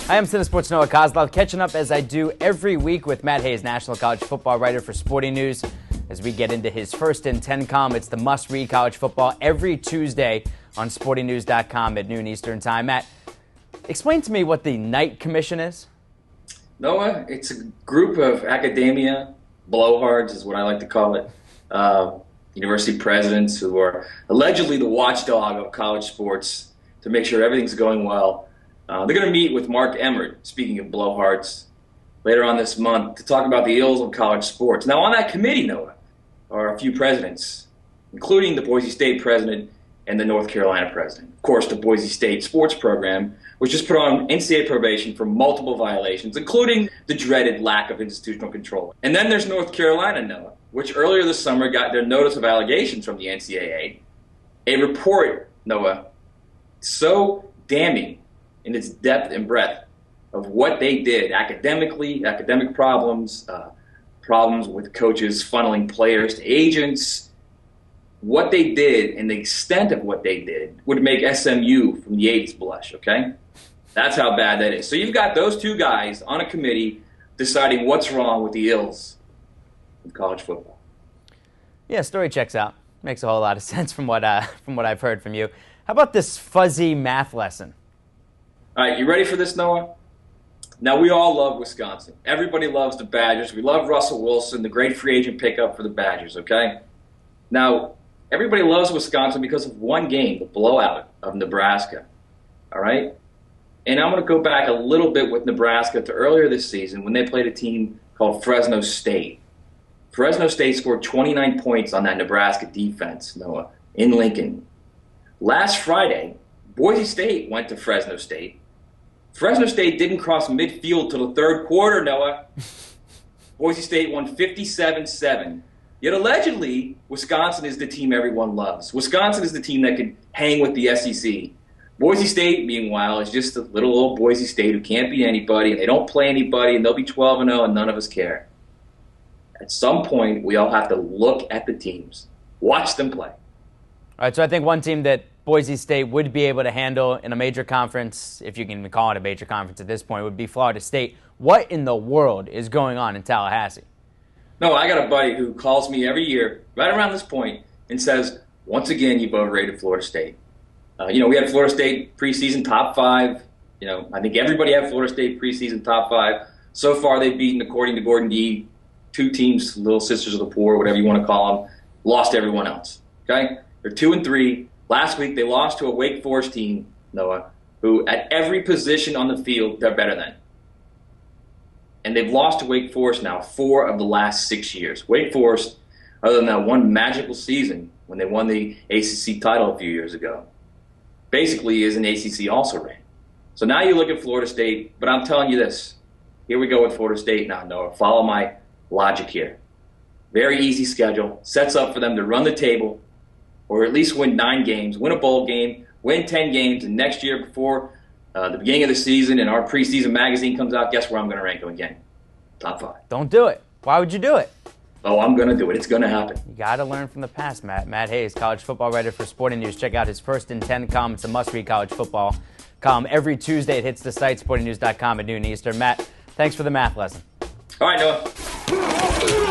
I am Cine Sports' Noah Kozlov, catching up as I do every week with Matt Hayes, national college football writer for Sporting News. As we get into his First-and-10 column, it's the must-read college football every Tuesday on sportingnews.com at noon Eastern Time. Matt, explain to me what the Knight Commission is. Noah, it's a group of academia, blowhards is what I like to call it, university presidents who are allegedly the watchdog of college sports to make sure everything's going well. They're going to meet with Mark Emmert, speaking of blowhards, later on this month to talk about the ills of college sports. Now, on that committee, Noah, are a few presidents, including the Boise State president and the North Carolina president. Of course, the Boise State sports program was just put on NCAA probation for multiple violations, including the dreaded lack of institutional control. And then there's North Carolina, Noah, which earlier this summer got their notice of allegations from the NCAA. A report, Noah, so damning in its depth and breadth of what they did academically, academic problems, problems with coaches funneling players to agents. What they did and the extent of what they did would make SMU from the 80s blush, okay? That's how bad that is. So you've got those two guys on a committee deciding what's wrong with the ills of college football. Yeah, story checks out. Makes a whole lot of sense from what I've heard from you. How about this fuzzy math lesson? All right, you ready for this, Noah? Now, we all love Wisconsin. Everybody loves the Badgers. We love Russell Wilson, the great free agent pickup for the Badgers, okay? Now, everybody loves Wisconsin because of one game, the blowout of Nebraska, all right? And I'm going to go back a little bit with Nebraska to earlier this season when they played a team called Fresno State. Fresno State scored 29 points on that Nebraska defense, Noah, in Lincoln. Last Friday, Boise State went to Fresno State. Fresno State didn't cross midfield till the third quarter, Noah. Boise State won 57-7. Yet allegedly, Wisconsin is the team everyone loves. Wisconsin is the team that can hang with the SEC. Boise State, meanwhile, is just a little old Boise State who can't beat anybody, and they don't play anybody, and they'll be 12-0, and none of us care. At some point, we all have to look at the teams, watch them play. All right, so I think one team that Boise State would be able to handle in a major conference, if you can even call it a major conference at this point, would be Florida State. What in the world is going on in Tallahassee? No, I got a buddy who calls me every year right around this point and says, once again, you've overrated Florida State. We had Florida State preseason top 5. I think everybody had Florida State preseason top 5. So far, they've beaten, according to Gordon Gee, 2 teams, Little Sisters of the Poor, whatever you want to call them, lost everyone else. Okay? They're 2-3. Last week, they lost to a Wake Forest team, Noah, who at every position on the field, they're better than. And they've lost to Wake Forest now 4 of the last 6 years. Wake Forest, other than that one magical season when they won the ACC title a few years ago, basically is an ACC also-ran. So now you look at Florida State, but I'm telling you this. Here we go with Florida State now, Noah. Follow my logic here. Very easy schedule. Sets up for them to run the table, or at least win 9 games, win a bowl game, win 10 games, and next year before the beginning of the season and our preseason magazine comes out, guess where I'm going to rank them again? Top 5. Don't do it. Why would you do it? Oh, I'm going to do it. It's going to happen. You got to learn from the past, Matt. Matt Hayes, college football writer for Sporting News. Check out his First-and-10 column. It's a must-read college football column. Every Tuesday it hits the site, sportingnews.com at noon Eastern. Matt, thanks for the math lesson. All right, Noah.